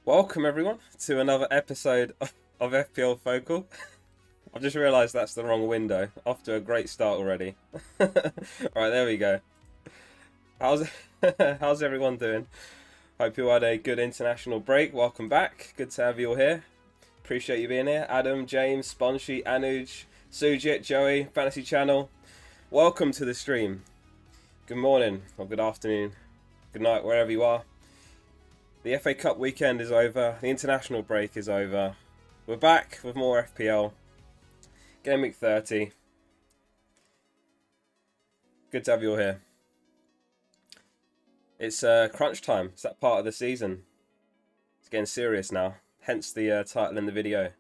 Welcome everyone to another episode of FPL Focal. I've just realised that's the wrong window. Off to a great start already. Right, there we go. How's how's everyone doing? Hope you had a good international break. Welcome back. Good to have you all here. Appreciate you being here. Adam, James, Sponshi, Anuj, Sujit, Joey, Fantasy Channel. Welcome to the stream. Good morning or good afternoon. Good night wherever you are. The FA Cup weekend is over. The international break is over. We're back with more FPL. Gameweek 30. Good to have you all here. It's crunch time. It's that part of the season. It's getting serious now. Hence the title in the video.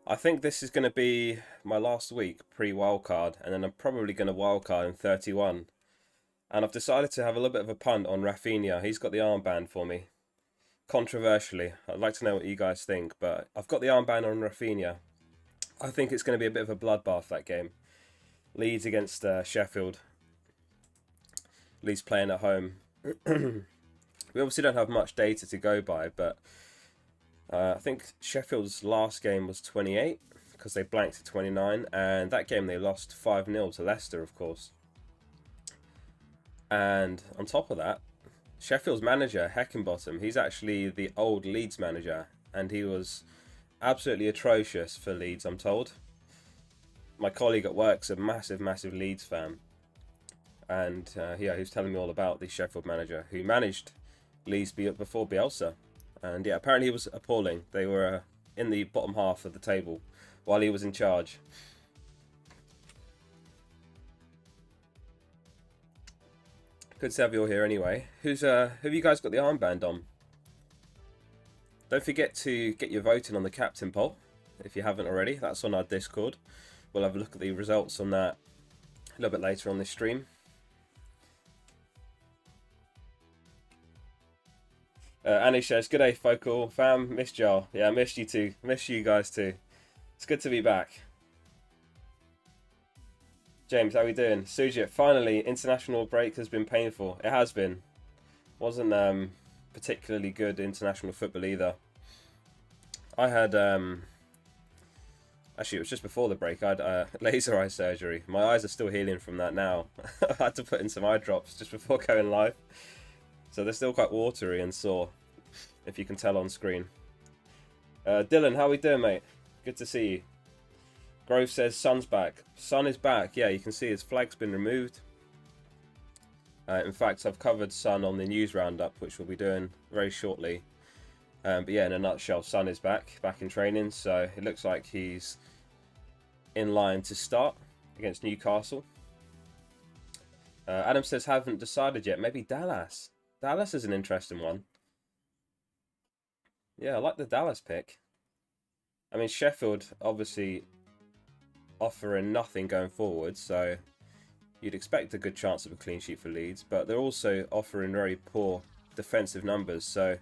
I think this is going to be my last week pre-wildcard. And then I'm probably going to wildcard in 31. And I've decided to have a little bit of a punt on Rafinha. He's got the armband for me. Controversially, I'd like to know what you guys think, but I've got the armband on Rafinha. I think it's going to be a bit of a bloodbath, that game. Leeds against Sheffield. Leeds playing at home. We obviously don't have much data to go by, but I think Sheffield's last game was 28 because they blanked at 29, and that game they lost 5-0 to Leicester, of course. And on top of that, Sheffield's manager, Heckingbottom, he's actually the old Leeds manager, and he was absolutely atrocious for Leeds, I'm told. My colleague at work's a massive Leeds fan, and yeah, he was telling me all about the Sheffield manager who managed Leeds before Bielsa. And yeah, apparently he was appalling. They were in the bottom half of the table while he was in charge. Good to have you all here anyway. Have you guys got the armband on? Don't forget to get your voting on the captain poll if you haven't already. That's on our Discord. We'll have a look at the results on that a little bit later on this stream. Annie says, "Good day, Focal fam. Missed y'all. Yeah, I missed you too. Missed you guys too. It's good to be back." James, how are we doing? Sujit, finally, international break has been painful. It has been. Wasn't particularly good international football either. I had, actually it was just before the break, I had laser eye surgery. My eyes are still healing from that now. I had to put in some eye drops just before going live. So they're still quite watery and sore, if you can tell on screen. Dylan, how are we doing, mate? Good to see you. Grove says Son's back. Son is back. Yeah, you can see his flag's been removed. In fact, I've covered Son on the news roundup, which we'll be doing very shortly. But yeah, in a nutshell, Son is back in training. So it looks like he's in line to start against Newcastle. Adam says haven't decided yet. Maybe Dallas. Dallas is an interesting one. Yeah, I like the Dallas pick. I mean, Sheffield obviously offering nothing going forward, so you'd expect a good chance of a clean sheet for Leeds, but they're also offering very poor defensive numbers, so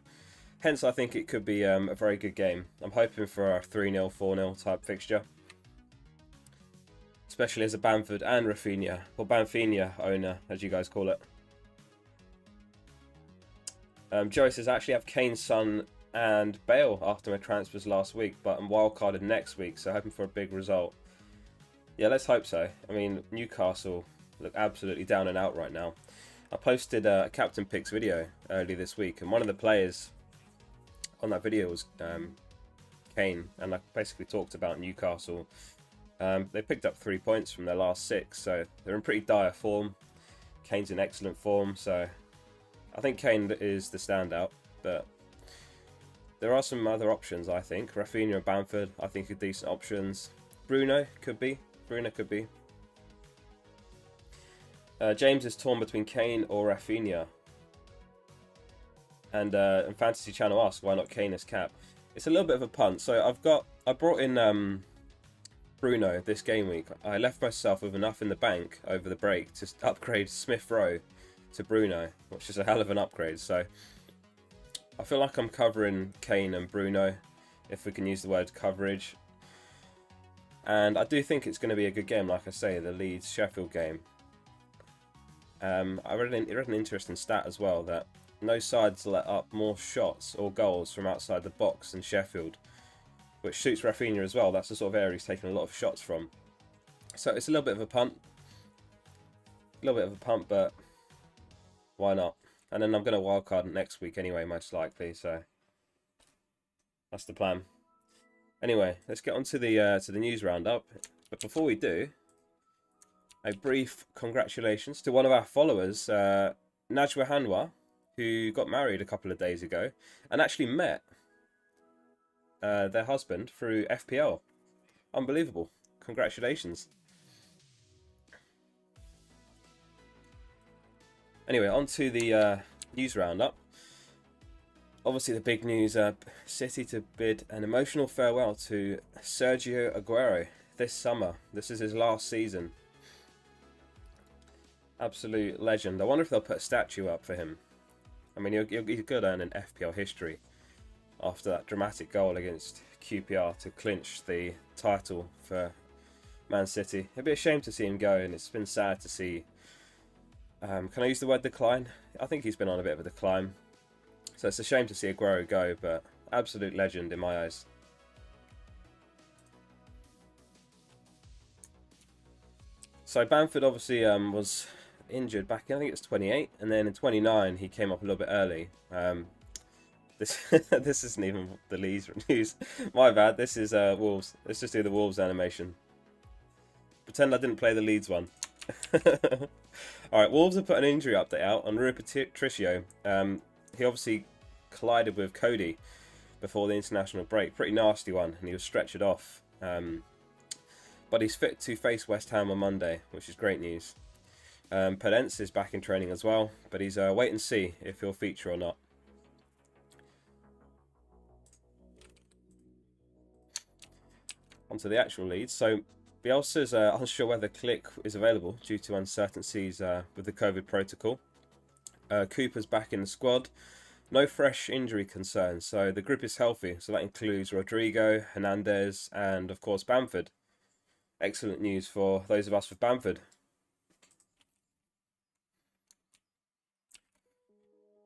hence I think it could be a very good game. I'm hoping for a 3-0, 4-0 type fixture, especially as a Bamford and Rafinha, or Bamfinha owner, as you guys call it. Joey says, I actually have Kane, Son and Bale after my transfers last week, but I'm wildcarded next week, so hoping for a big result. Yeah, let's hope so. I mean, Newcastle look absolutely down and out right now. I posted a Captain Picks video earlier this week, and one of the players on that video was Kane, and I basically talked about Newcastle. They picked up 3 points from their last 6, so they're in pretty dire form. Kane's in excellent form, so I think Kane is the standout, but there are some other options, I think. Rafinha and Bamford, I think, are decent options. Bruno could be. James is torn between Kane or Rafinha. And Fantasy Channel asks why not Kane as cap. It's a little bit of a punt. So I brought in Bruno this game week. I left myself with enough in the bank over the break to upgrade Smith Rowe to Bruno, which is a hell of an upgrade. So I feel like I'm covering Kane and Bruno, if we can use the word coverage. And I do think it's going to be a good game, like I say, the Leeds-Sheffield game. I read an interesting stat as well, that no sides let up more shots or goals from outside the box than Sheffield, which suits Rafinha as well. That's the sort of area he's taken a lot of shots from. So it's a little bit of a punt. But why not? And then I'm going to wildcard next week anyway, most likely. So that's the plan. Anyway, let's get on to the news roundup. But before we do, a brief congratulations to one of our followers, Najwa Hanwa, who got married a couple of days ago and actually met their husband through FPL. Unbelievable. Congratulations. Anyway, on to the news roundup. Obviously, the big news, City to bid an emotional farewell to Sergio Aguero this summer. This is his last season. Absolute legend. I wonder if they'll put a statue up for him. I mean, he could earn an FPL history after that dramatic goal against QPR to clinch the title for Man City. It'd be a shame to see him go, and it's been sad to see. Can I use the word decline? I think he's been on a bit of a decline. So it's a shame to see Aguero go, but absolute legend in my eyes. So Bamford obviously was injured back in, I think it's 28, and then in 29 he came up a little bit early. This this isn't even the Leeds news. My bad. This is Wolves. Let's just do the Wolves animation. Pretend I didn't play the Leeds one. Alright, Wolves have put an injury update out on Rui Patricio. He obviously collided with Cody before the international break. Pretty nasty one, and he was stretchered off. But he's fit to face West Ham on Monday, which is great news. Pedence is back in training as well, but he's wait and see if he'll feature or not. Onto the actual leads. So Bielsa's unsure whether Click is available due to uncertainties with the COVID protocol. Cooper's back in the squad. No fresh injury concerns, so the group is healthy. So that includes Rodrigo, Hernandez, and of course Bamford. Excellent news for those of us with Bamford.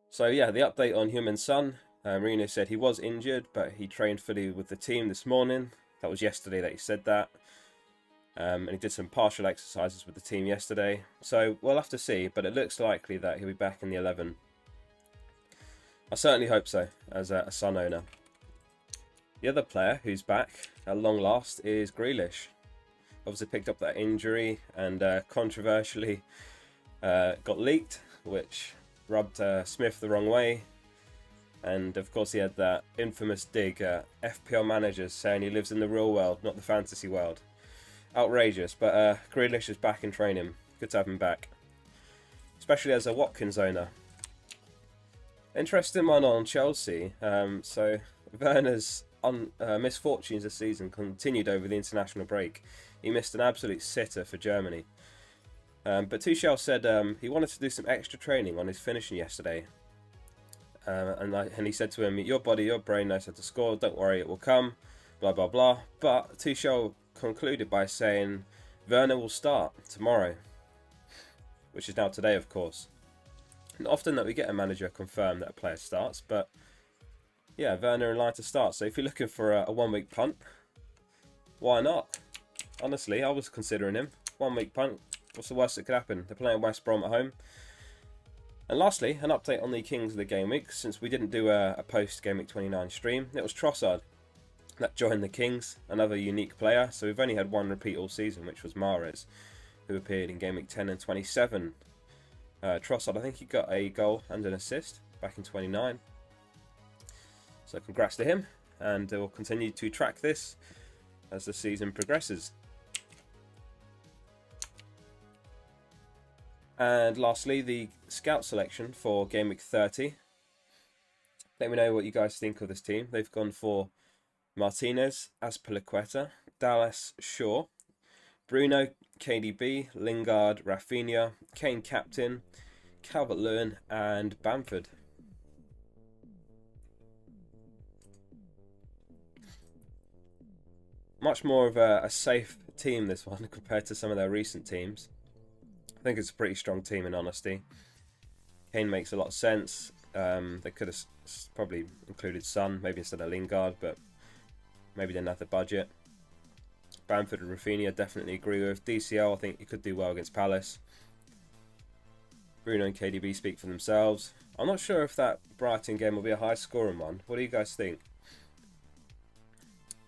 So yeah, the update on Heung-min Son. Mourinho said he was injured, but he trained fully with the team this morning. That was yesterday that he said that. And he did some partial exercises with the team yesterday. So we'll have to see, but it looks likely that he'll be back in the 11. I certainly hope so, as a Son owner. The other player who's back at long last is Grealish. Obviously picked up that injury and controversially got leaked, which rubbed Smith the wrong way. And of course he had that infamous dig at FPL managers saying he lives in the real world, not the fantasy world. Outrageous, but Grealish is back in training. Good to have him back. Especially as a Watkins owner. Interesting one on Chelsea. So Werner's misfortunes this season continued over the international break. He missed an absolute sitter for Germany. But Tuchel said he wanted to do some extra training on his finishing yesterday. And he said to him, your body, your brain knows how to score, don't worry, it will come, blah, blah, blah. But Tuchel concluded by saying Werner will start tomorrow, which is now today, of course. And often that we get a manager confirm that a player starts, but yeah, Werner in line to start. So if you're looking for a 1 week punt, why not? Honestly, I was considering him. 1 week punt, what's the worst that could happen? They're playing West Brom at home. And lastly, an update on the Kings of the Game Week. Since we didn't do a post Game Week 29 stream, it was Trossard that joined the Kings, another unique player. So we've only had one repeat all season, which was Mahrez, who appeared in Game Week 10 and 27. Trossard, I think he got a goal and an assist back in 29. So congrats to him, and we'll continue to track this as the season progresses. And lastly, the scout selection for Game Week 30. Let me know what you guys think of this team. They've gone for Martinez, Azpilicueta, Dallas, Shaw, Bruno, KDB, Lingard, Rafinha, Kane captain, Calvert-Lewin, and Bamford. Much more of a safe team, this one, compared to some of their recent teams. I think it's a pretty strong team, in honesty. Kane makes a lot of sense. They could have probably included Son, maybe instead of Lingard, but maybe didn't have the budget. Bamford and Rafinha, definitely agree with. DCL, I think he could do well against Palace. Bruno and KDB speak for themselves. I'm not sure if that Brighton game will be a high-scoring one. What do you guys think?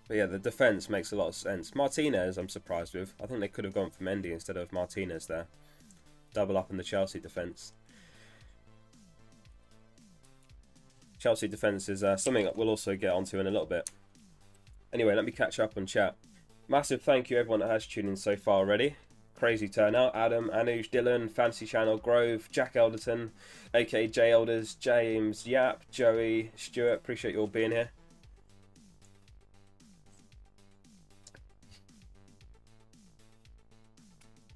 But yeah, the defence makes a lot of sense. Martinez, I'm surprised with. I think they could have gone for Mendy instead of Martinez there. Double up in the Chelsea defence. Chelsea defence is something that we'll also get onto in a little bit. Anyway, let me catch up on chat. Massive thank you everyone that has tuned in so far already. Crazy turnout. Adam, Anuj, Dylan, Fancy Channel, Grove, Jack Elderton, aka J Elders, James, Yap, Joey, Stuart. Appreciate you all being here.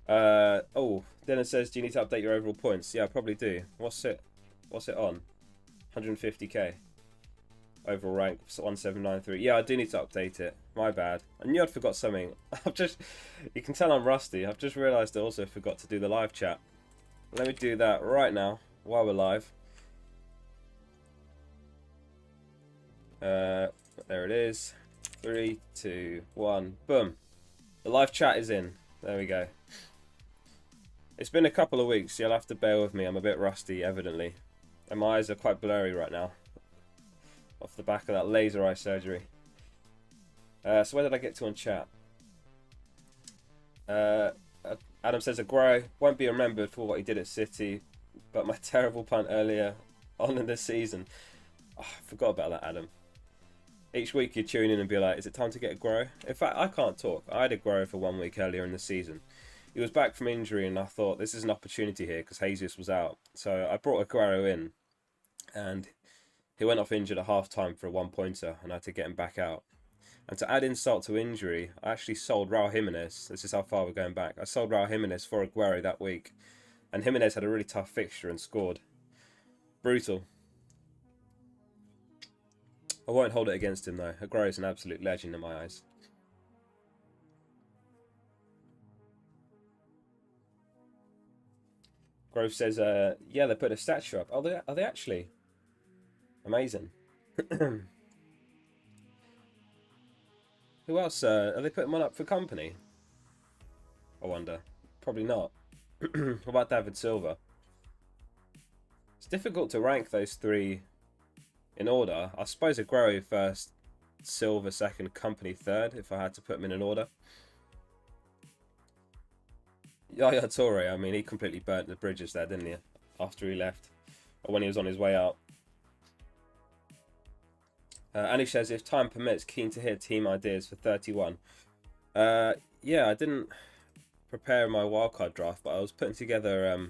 Oh, Dylan says, do you need to update your overall points? Yeah, I probably do. What's it on? 150k. Overall rank, 1793. Yeah, I do need to update it. My bad. I knew I'd forgot something. You can tell I'm rusty. I've just realised I also forgot to do the live chat. Let me do that right now, while we're live. There it is. 3, 2, 1, boom. The live chat is in. There we go. It's been a couple of weeks, so you'll have to bear with me. I'm a bit rusty, evidently. And my eyes are quite blurry right now. Off the back of that laser eye surgery. So where did I get to on chat? Adam says Aguero won't be remembered for what he did at City, but my terrible punt earlier on in the season. Oh, I forgot about that, Adam. Each week you tune in and be like, is it time to get Aguero? In fact, I can't talk. I had Aguero for 1 week earlier in the season. He was back from injury and I thought this is an opportunity here because Jesus was out. So I brought Aguero in and he went off injured at half-time for a one-pointer and I had to get him back out. And to add insult to injury, I actually sold Raul Jimenez. This is how far we're going back. I sold Raul Jimenez for Aguero that week. And Jimenez had a really tough fixture and scored. Brutal. I won't hold it against him though. Aguero is an absolute legend in my eyes. Grove says, yeah, they put a statue up. Are they actually? Amazing. Who else? Are they putting one up for company? I wonder. Probably not. What about David Silva? It's difficult to rank those three in order. I suppose Aguero first, Silva second, company third, if I had to put them in an order. Yaya Toure, I mean, he completely burnt the bridges there, didn't he? After he left. Or when he was on his way out. Anish says, if time permits, keen to hear team ideas for 31. Yeah, I didn't prepare my wildcard draft, but I was putting together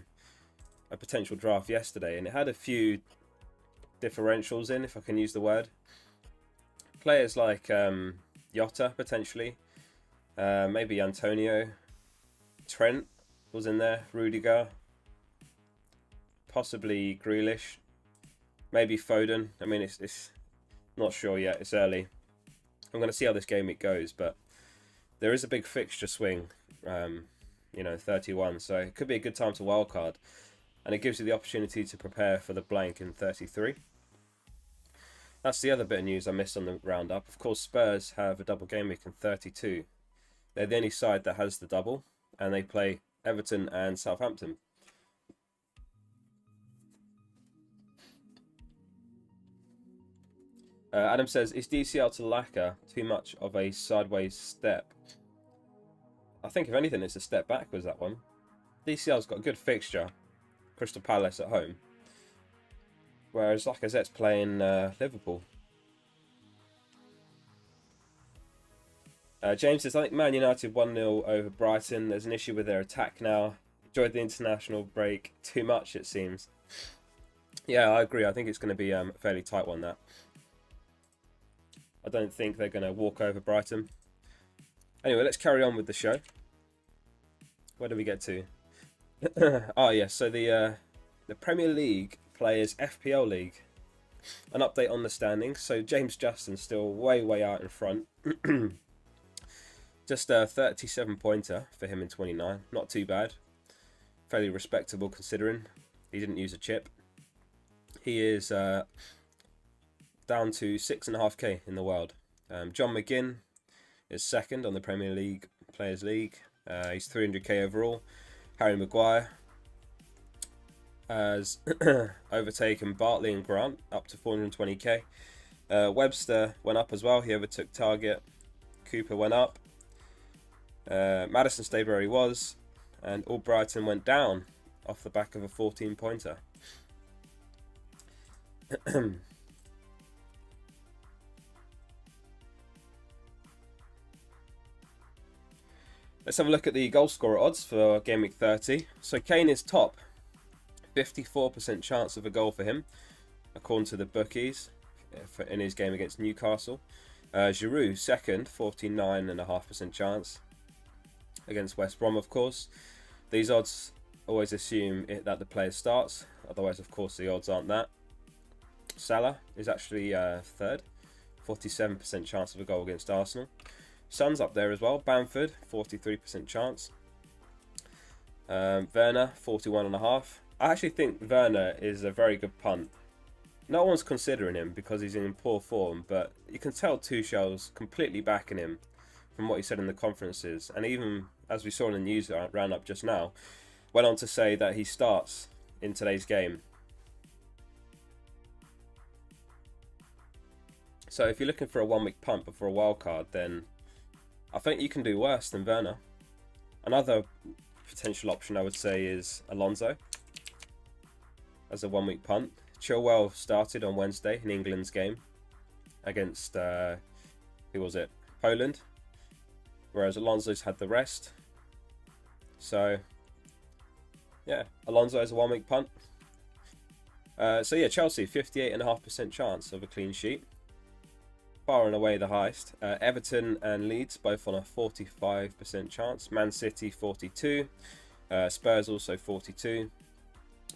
a potential draft yesterday, and it had a few differentials in, if I can use the word. Players like Jota, potentially. Maybe Antonio. Trent was in there. Rudiger. Possibly Grealish. Maybe Foden. I mean, it's not sure yet. It's early. I'm going to see how this game goes, but there is a big fixture swing, 31, so it could be a good time to wildcard, and it gives you the opportunity to prepare for the blank in 33. That's the other bit of news I missed on the roundup. Of course, Spurs have a double game week in 32. They're the only side that has the double, and they play Everton and Southampton. Adam says, is DCL to Laka too much of a sideways step? I think if anything it's a step backwards, that one. DCL's got a good fixture. Crystal Palace at home. Whereas Lacazette's playing Liverpool. James says, I think Man United 1-0 over Brighton. There's an issue with their attack now. Enjoyed the international break. Too much, it seems. Yeah, I agree. I think it's going to be a fairly tight one, that. I don't think they're going to walk over Brighton. Anyway, let's carry on with the show. Where do we get to? Oh, yes. So the Premier League players FPL League. An update on the standings. So James Justin's still way out in front. Just a 37-pointer for him in 29. Not too bad. Fairly respectable considering he didn't use a chip. he is down to 6.5k in the world. John McGinn is second on the Premier League Players League. He's 300k overall. Harry Maguire has overtaken Bartley and Grant up to 420k. Webster went up as well. He overtook Target. Cooper went up. Maddison stayed where he was, and Albrighton went down off the back of a 14-pointer. Let's have a look at the Goalscorer Odds for Gameweek 30. So Kane is top, 54% chance of a goal for him, according to the bookies, in his game against Newcastle. Giroud second, 49.5% chance against West Brom, of course. These odds always assume that the player starts, otherwise, of course, the odds aren't that. Salah is actually third, 47% chance of a goal against Arsenal. Son's up there as well. Bamford, 43% chance. Werner, 41.5. I actually think Werner is a very good punt. No one's considering him because he's in poor form, but you can tell Tuchel's completely backing him from what he said in the conferences, and even as we saw in the news roundup just now, went on to say that he starts in today's game. So if you're looking for a one-week punt before a wildcard, then I think you can do worse than Werner. Another potential option I would say is Alonso as a one-week punt. Chilwell started on Wednesday in England's game against, who was it? Poland. Whereas Alonso's had the rest. So, yeah, Alonso is a one-week punt. So yeah, Chelsea, 58.5% chance of a clean sheet. Far and away the highest. Everton and Leeds both on a 45% chance. Man City 42. Spurs also 42.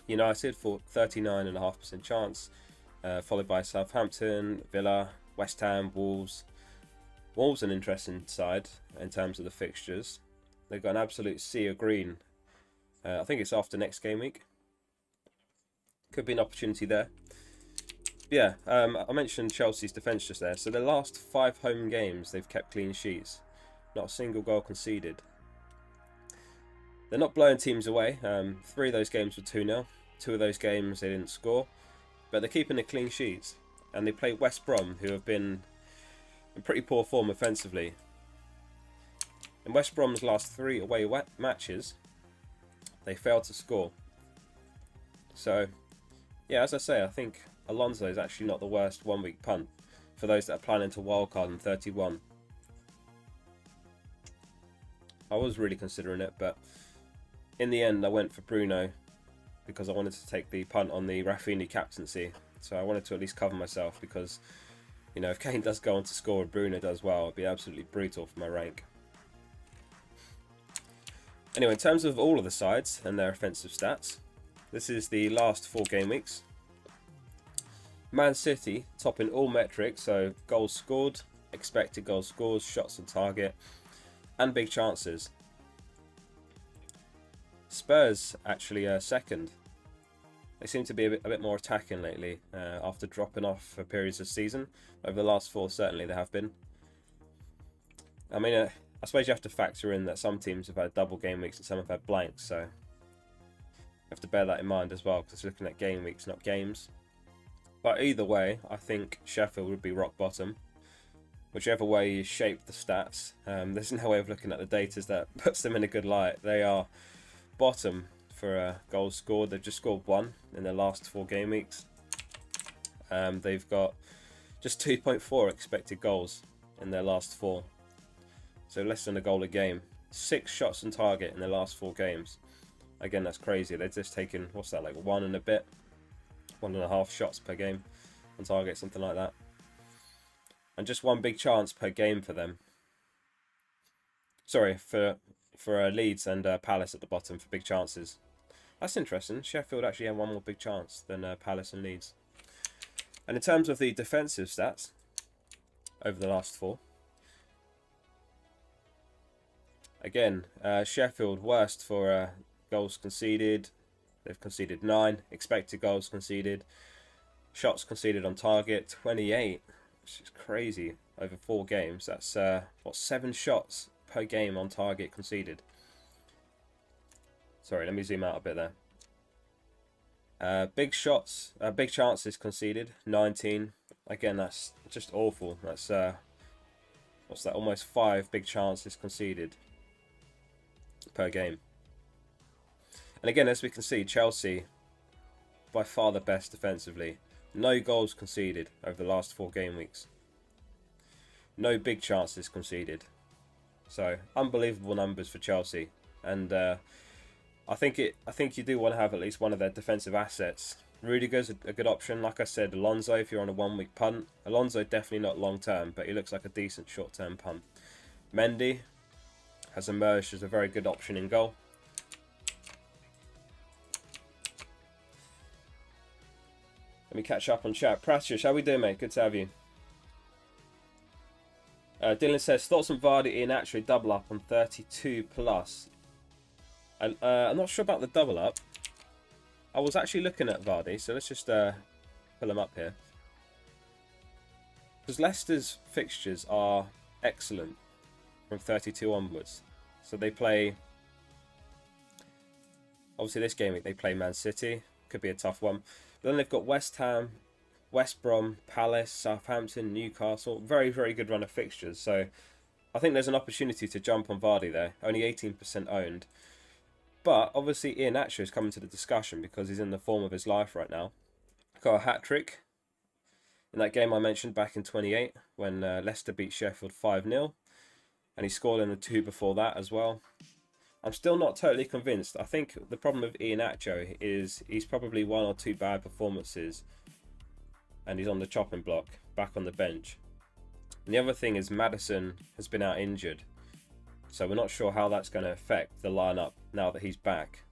United for 39.5% chance. Followed by Southampton, Villa, West Ham, Wolves. Wolves an interesting side in terms of the fixtures. They've got an absolute sea of green. I think it's after next game week. Could be an opportunity there. Yeah, I mentioned Chelsea's defence just there. So the last 5 home games, they've kept clean sheets. Not a single goal conceded. They're not blowing teams away. 3 of those games were 2-0. 2 of those games they didn't score. But they're keeping the clean sheets. And they play West Brom, who have been in pretty poor form offensively. In West Brom's last 3 away matches, they failed to score. So, yeah, as I say, I think Alonso is actually not the worst one-week punt for those that are planning to wildcard in 31. I was really considering it, but in the end I went for Bruno because I wanted to take the punt on the Rafinha captaincy. So I wanted to at least cover myself because, you know, if Kane does go on to score and Bruno does well, it'd be absolutely brutal for my rank. Anyway, in terms of all of the sides and their offensive stats, this is the last 4 game weeks. Man City topping all metrics, so goals scored, expected goals scored, shots on target, and big chances. Spurs actually second. They seem to be a bit more attacking lately after dropping off for periods of season. Over the last 4, certainly they have been. I mean, I suppose you have to factor in that some teams have had double game weeks and some have had blanks, so you have to bear that in mind as well, because looking at game weeks, not games. But either way, I think Sheffield would be rock bottom. Whichever way you shape the stats, there's no way of looking at the data that puts them in a good light. They are bottom for goals scored. They've just scored 1 in their last 4 game weeks. They've got just 2.4 expected goals in their last 4. So less than a goal a game. 6 shots on target in their last 4 games. Again, that's crazy. They've just taken, what's that, like 1 and a bit? 1.5 shots per game on target, something like that. And just 1 big chance per game for them. Sorry, for Leeds and Palace at the bottom for big chances. That's interesting. Sheffield actually had 1 more big chance than Palace and Leeds. And in terms of the defensive stats over the last 4, again, Sheffield worst for goals conceded. They've conceded 9. Expected goals conceded Shots conceded on target, 28, which is crazy over 4 games. That's, 7 shots per game on target conceded. Sorry, let me zoom out a bit there. Big shots, big chances conceded, 19. Again, that's just awful. That's, what's that, almost 5 big chances conceded per game. And again, as we can see, Chelsea, by far the best defensively. No goals conceded over the last 4 game weeks. No big chances conceded. So, unbelievable numbers for Chelsea. And I think you do want to have at least one of their defensive assets. Rudiger's a good option. Like I said, Alonso, if you're on a 1-week punt. Alonso definitely not long-term, but he looks like a decent short-term punt. Mendy has emerged as a very good option in goal. Let me catch up on chat. Pratish, how we doing, mate? Good to have you. Dylan says, thoughts on Vardy Iheanacho double up on 32 plus. And I'm not sure about the double up. I was actually looking at Vardy, so let's just pull him up here. Because Leicester's fixtures are excellent from 32 onwards. So they play, obviously this game week they play Man City. Could be a tough one. But then they've got West Ham, West Brom, Palace, Southampton, Newcastle. Very, very good run of fixtures. So I think there's an opportunity to jump on Vardy there. Only 18% owned. But obviously Iheanacho is coming to the discussion because he's in the form of his life right now. Got a hat-trick in that game I mentioned back in 28 when Leicester beat Sheffield 5-0. And he scored in the 2 before that as well. I'm still not totally convinced. I think the problem with Iheanacho is he's probably 1 or 2 bad performances and he's on the chopping block, back on the bench. And the other thing is Maddison has been out injured. So we're not sure how that's going to affect the lineup now that he's back.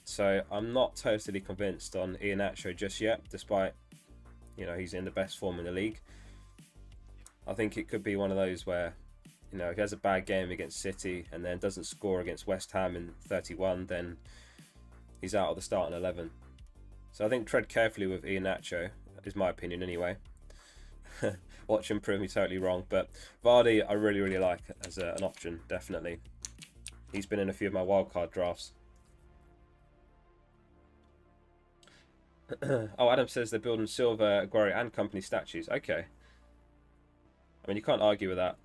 So I'm not totally convinced on Iheanacho just yet, despite, you know, he's in the best form in the league. I think it could be one of those where, you know, if he has a bad game against City and then doesn't score against West Ham in 31, then he's out of the starting 11. So I think tread carefully with Iheanacho, is my opinion anyway. Watch him prove me totally wrong. But Vardy, I really, really like as an option, definitely. He's been in a few of my wildcard drafts. Oh, Adam says they're building Silva, Aguero and company statues. Okay. I mean, you can't argue with that.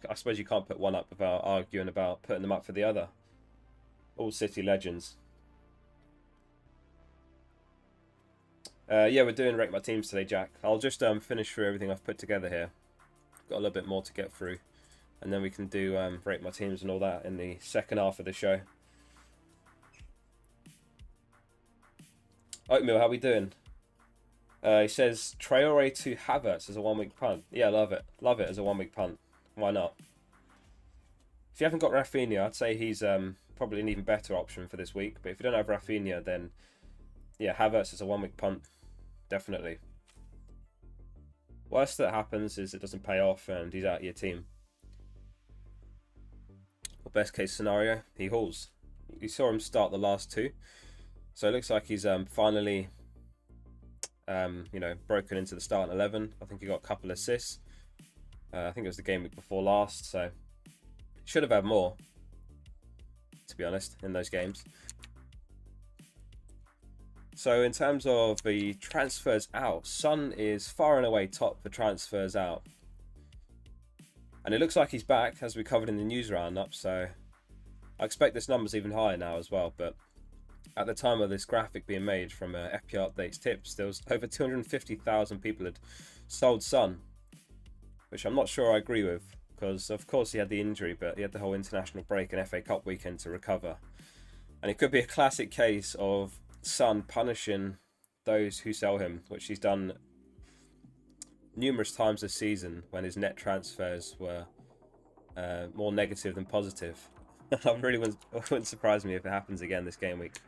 I suppose you can't put one up without arguing about putting them up for the other. All City legends. Yeah, we're doing Rate My Teams today, Jack. I'll just finish through everything I've put together here. Got a little bit more to get through. And then we can do Rate My Teams and all that in the second half of the show. Oatmeal, how we doing? He says, Traore to Havertz as a 1-week punt. Yeah, love it. Love it as a 1-week punt. Why not? If you haven't got Rafinha, I'd say he's probably an even better option for this week. But if you don't have Rafinha, then yeah, Havertz is a 1-week punt. Definitely. Worst that happens is it doesn't pay off and he's out of your team. Or best case scenario, he hauls. You saw him start the last 2. So it looks like he's finally, you know, broken into the starting 11. I think he got a couple assists. I think it was the game week before last, so should have had more, to be honest, in those games. So in terms of the transfers out, Son is far and away top for transfers out. And it looks like he's back, as we covered in the news roundup, so I expect this number's even higher now as well. But at the time of this graphic being made from FPL Updates Tips, there was over 250,000 people had sold Son, which I'm not sure I agree with, because of course he had the injury, but he had the whole international break and FA Cup weekend to recover. And it could be a classic case of Son punishing those who sell him, which he's done numerous times this season when his net transfers were more negative than positive. It wouldn't surprise me if it happens again this game week.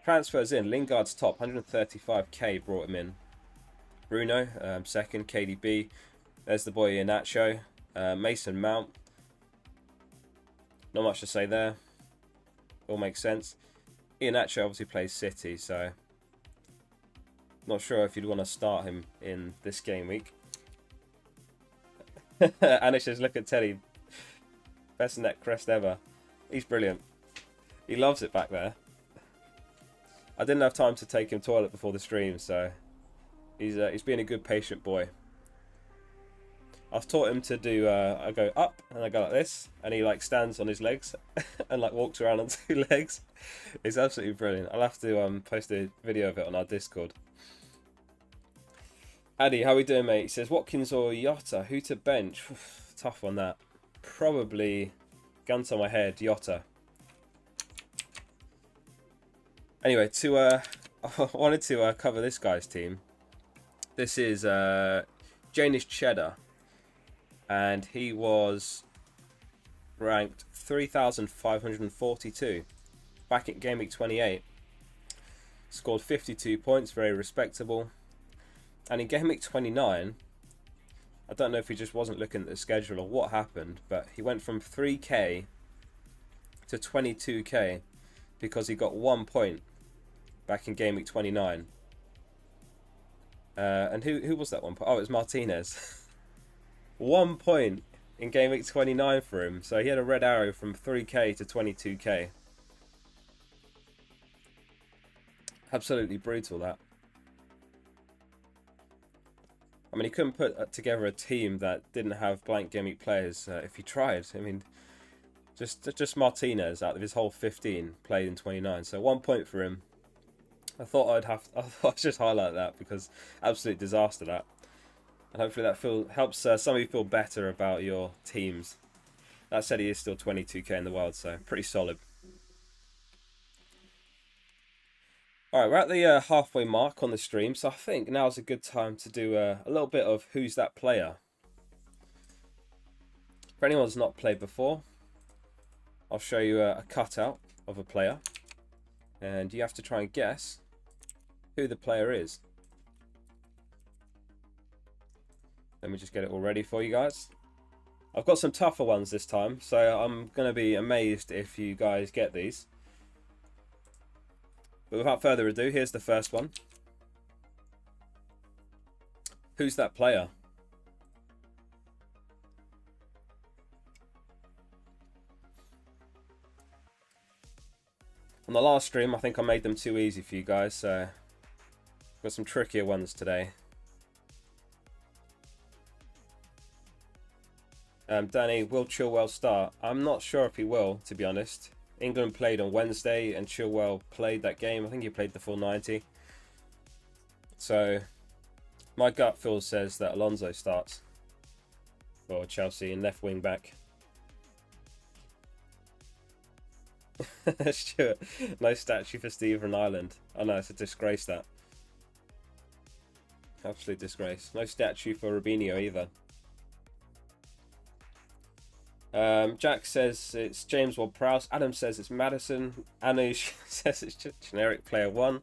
Transfers in, Lingard's top, 135k brought him in. Bruno, second, KDB. There's the boy Iheanacho. Mason Mount. Not much to say there. All makes sense. Iheanacho obviously plays City, so Not sure if you'd want to start him in this game week. Anish says, look at Teddy. Best neck crest ever. He's brilliant. He loves it back there. I didn't have time to take him toilet before the stream, so he's being a good patient boy. I've taught him to do, I go up and I go like this, and he like stands on his legs and like walks around on 2 legs. It's absolutely brilliant. I'll have to post a video of it on our Discord. Addy, how we doing, mate? He says, Watkins or Yotta? Who to bench? Tough on that. Probably, gun to my head, Yotta. Anyway, I wanted to cover this guy's team. This is Janish Cheddar. And he was ranked 3,542 back at Gameweek 28. Scored 52 points, very respectable. And in Gameweek 29, I don't know if he just wasn't looking at the schedule or what happened, but he went from 3k to 22k because he got 1 point back in Gameweek 29. And who was that 1 point? Oh, it was Martinez. 1 point in Gameweek 29 for him. So he had a red arrow from 3k to 22k. Absolutely brutal, that. I mean, he couldn't put together a team that didn't have blank Gameweek players if he tried. I mean, just Martinez out of his whole 15 played in 29. So 1 point for him. I thought I'd just highlight that because absolute disaster, that. And hopefully that helps some of you feel better about your teams. That said, he is still 22k in the wild, so pretty solid. Alright, we're at the halfway mark on the stream, so I think now's a good time to do a little bit of Who's That Player. For anyone who's not played before, I'll show you a cutout of a player. And you have to try and guess who the player is. Let me just get it all ready for you guys. I've got some tougher ones this time, so I'm going to be amazed if you guys get these. But without further ado, here's the first one. Who's that player? On the last stream, I think I made them too easy for you guys, so I've got some trickier ones today. Danny, will Chilwell start? I'm not sure if he will, to be honest. England played on Wednesday and Chilwell played that game. I think he played the full 90. So my gut feel says that Alonso starts for Chelsea and left wing back. Stuart, no statue for Stephen Ireland. Oh no, it's a disgrace, that. Absolute disgrace. No statue for Robinho either. Jack says it's James Ward-Prowse. Adam says it's Madison. Anush says it's generic player 1.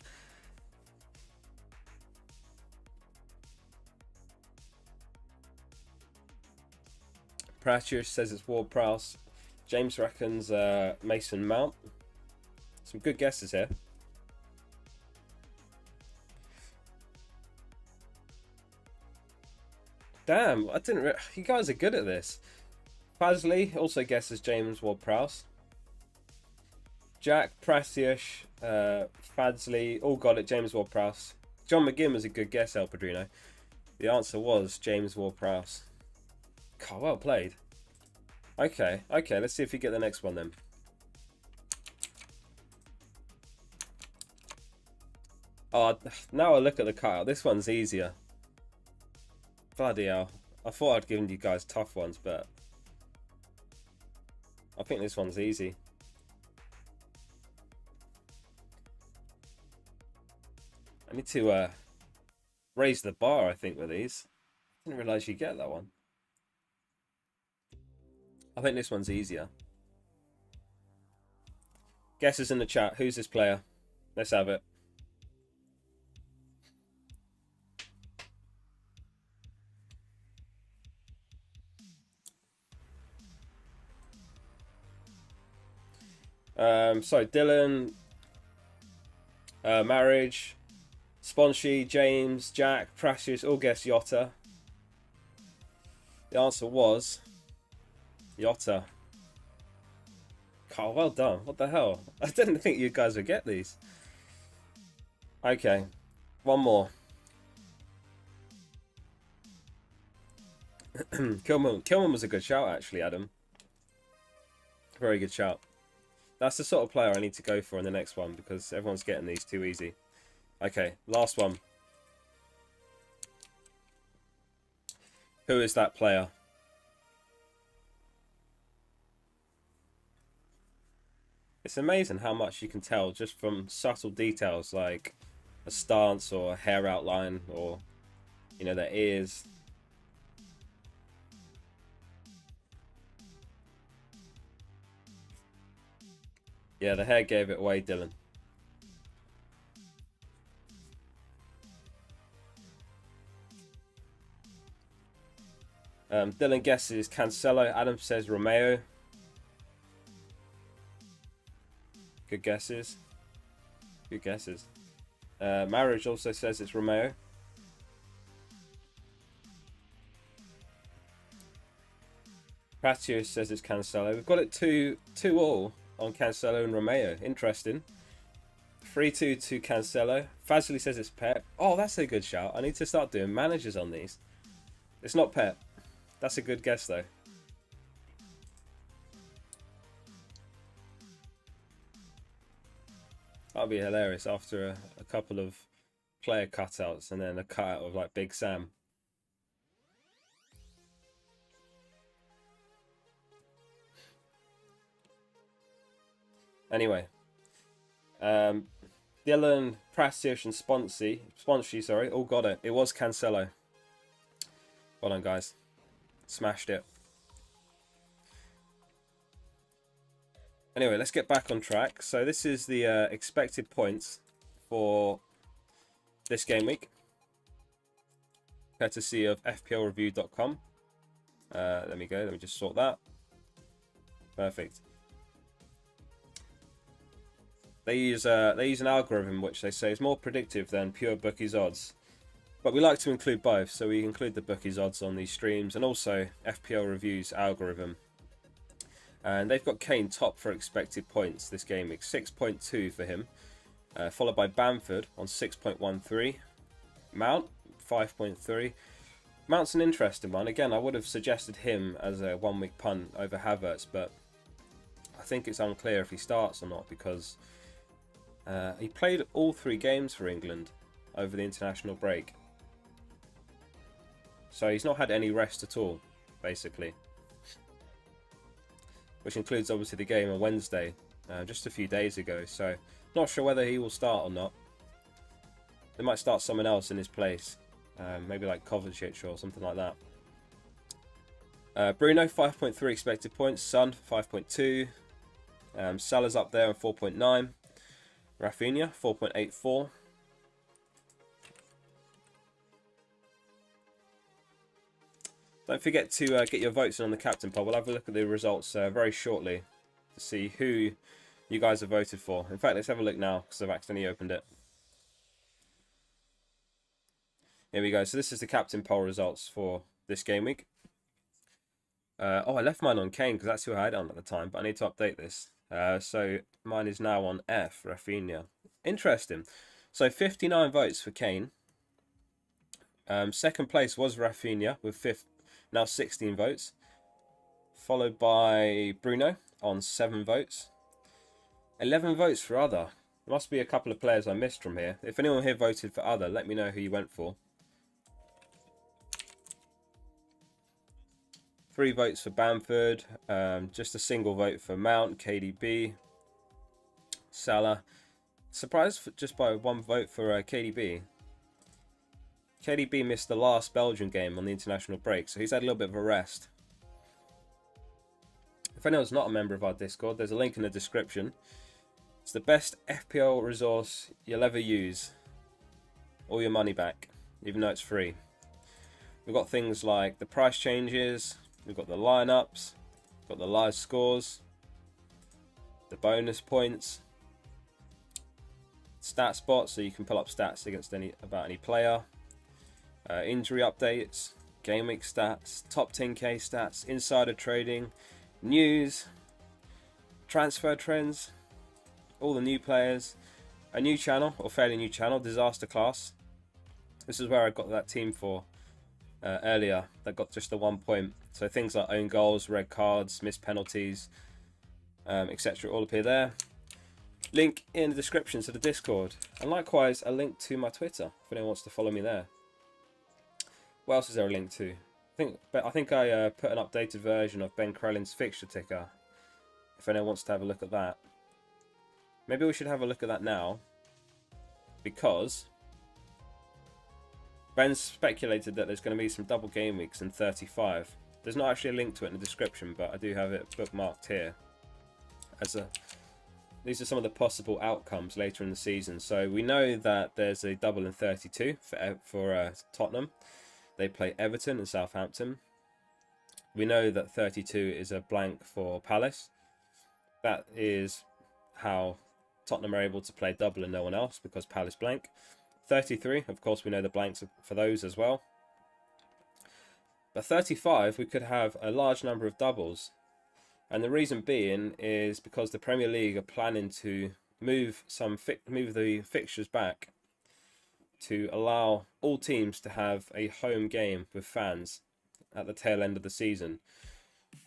Pratius says it's Ward-Prowse. James reckons Mason Mount. Some good guesses here. Damn, I didn't. You guys are good at this. Fasley also guesses James Ward-Prowse. Jack, Prasiush, Fadsley, all got it. James Ward-Prowse. John McGinn was a good guess, El Padrino. The answer was James Ward-Prowse. God, well played. Okay, let's see if we get the next one then. Oh, now I look at the cutout. This one's easier. Bloody hell. I thought I'd given you guys tough ones, but I think this one's easy. I need to raise the bar, I think, with these. I didn't realise you get that one. I think this one's easier. Guesses in the chat. Who's this player? Let's have it. So Dylan, marriage, Sponshy, James, Jack, Precious all guessed Yotta. The answer was Yotta. Carl, well done. What the hell? I didn't think you guys would get these. Okay, one more. Kilman was a good shout, actually, Adam. Very good shout. That's the sort of player I need to go for in the next one because everyone's getting these too easy. Okay, last one. Who is that player? It's amazing how much you can tell just from subtle details like a stance or a hair outline or, you know, their ears. Yeah, the hair gave it away, Dylan. Dylan guesses Cancelo. Adam says Romeo. Good guesses. Good guesses. Marriage also says it's Romeo. Pratius says it's Cancelo. We've got it 2-2 on Cancelo and Romeo. Interesting. 3-2 to Cancelo. Fazli says it's Pep. Oh, that's a good shout. I need to start doing managers on these. It's not Pep. That's a good guess, though. That'll be hilarious after a couple of player cutouts and then a cutout of like Big Sam. Anyway, Dylan, Prasius, and Sponsy, sorry, all got it. It was Cancelo. Well done, guys. Smashed it. Anyway, let's get back on track. So this is the expected points for this game week, courtesy of FPLreview.com. Let me go. Let me just sort that. Perfect. They use an algorithm which they say is more predictive than pure Bookies Odds. But we like to include both, so we include the Bookies Odds on these streams and also FPL Review's algorithm. And they've got Kane top for expected points this game week, 6.2 for him. Followed by Bamford on 6.13. Mount, 5.3. Mount's an interesting one. Again, I would have suggested him as a one-week punt over Havertz, but I think it's unclear if he starts or not because he played all 3 games for England over the international break. So he's not had any rest at all, basically. Which includes obviously the game on Wednesday, just a few days ago. So not sure whether he will start or not. They might start someone else in his place. Maybe like Kovacic or something like that. Bruno, 5.3 expected points. Son, 5.2. Salah's up there on 4.9. Rafinha, 4.84. Don't forget to get your votes in on the captain poll. We'll have a look at the results very shortly to see who you guys have voted for. In fact, let's have a look now because I've accidentally opened it. Here we go. So this is the captain poll results for this game week. Oh, I left mine on Kane because that's who I had on at the time, but I need to update this. So mine is now on F, Rafinha. Interesting. So 59 votes for Kane. Second place was Rafinha with now 16 votes. Followed by Bruno on 7 votes. 11 votes for other. There must be a couple of players I missed from here. If anyone here voted for other, let me know who you went for. 3 votes for Bamford. Just a single vote for Mount, KDB, Salah. Surprised just by 1 vote for KDB. KDB missed the last Belgian game on the international break, so he's had a little bit of a rest. If anyone's not a member of our Discord, there's a link in the description. It's the best FPL resource you'll ever use. All your money back, even though it's free. We've got things like the price changes, we've got the lineups, we've got the live scores, the bonus points. stat spot, so you can pull up stats against about any player. Injury updates, game week stats, top 10k stats, insider trading, news, transfer trends, all the new players, a new channel, or fairly new channel, Disaster Class. This is where I got that team for earlier that got just the 1 point. So things like own goals, red cards, missed penalties, etc. all appear there. Link in the description to the Discord, and likewise a link to my Twitter if anyone wants to follow me there. What else is there a link to? I think I put an updated version of Ben Crellin's fixture ticker. If anyone wants to have a look at that, maybe we should have a look at that now, because Ben's speculated that there's going to be some double game weeks in 35. There's not actually a link to it in the description, but I do have it bookmarked here. These are some of the possible outcomes later in the season. So we know that there's a double in 32 for Tottenham. They play Everton and Southampton. We know that 32 is a blank for Palace. That is how Tottenham are able to play double and no one else, because Palace blank. 33, of course, we know the blanks for those as well. But 35, we could have a large number of doubles. And the reason being is because the Premier League are planning to move the fixtures back to allow all teams to have a home game with fans at the tail end of the season.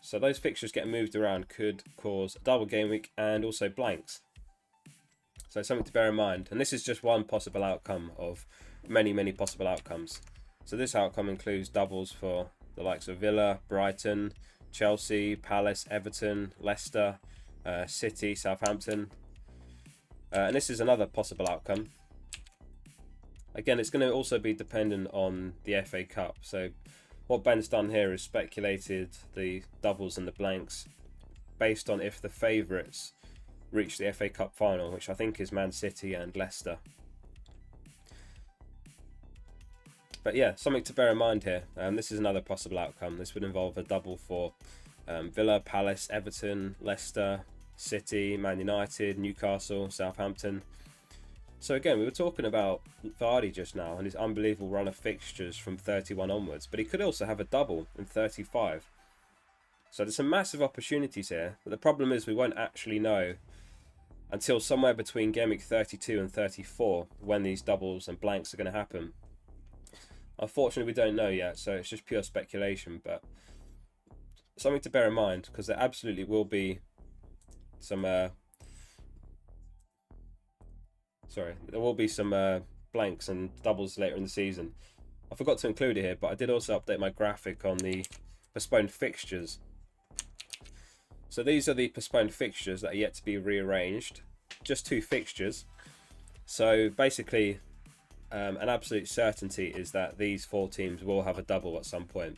So those fixtures getting moved around could cause a double game week and also blanks. So something to bear in mind. And this is just one possible outcome of many, many possible outcomes. So this outcome includes doubles for the likes of Villa, Brighton, Chelsea, Palace, Everton, Leicester, City, Southampton. And this is another possible outcome. Again, it's going to also be dependent on the FA Cup. So what Ben's done here is speculated the doubles and the blanks based on if the favourites reach the FA Cup final, which I think is Man City and Leicester. But yeah, something to bear in mind here. This is another possible outcome. This would involve a double for Villa, Palace, Everton, Leicester, City, Man United, Newcastle, Southampton. So again, we were talking about Vardy just now and his unbelievable run of fixtures from 31 onwards, but he could also have a double in 35. So there's some massive opportunities here, but the problem is we won't actually know until somewhere between game week 32 and 34 when these doubles and blanks are going to happen. Unfortunately, we don't know yet, so it's just pure speculation, but something to bear in mind, because there absolutely will be some blanks and doubles later in the season. I forgot to include it here, but I did also update my graphic on the postponed fixtures. So these are the postponed fixtures that are yet to be rearranged. Just 2 fixtures. So basically, an absolute certainty is that these 4 teams will have a double at some point.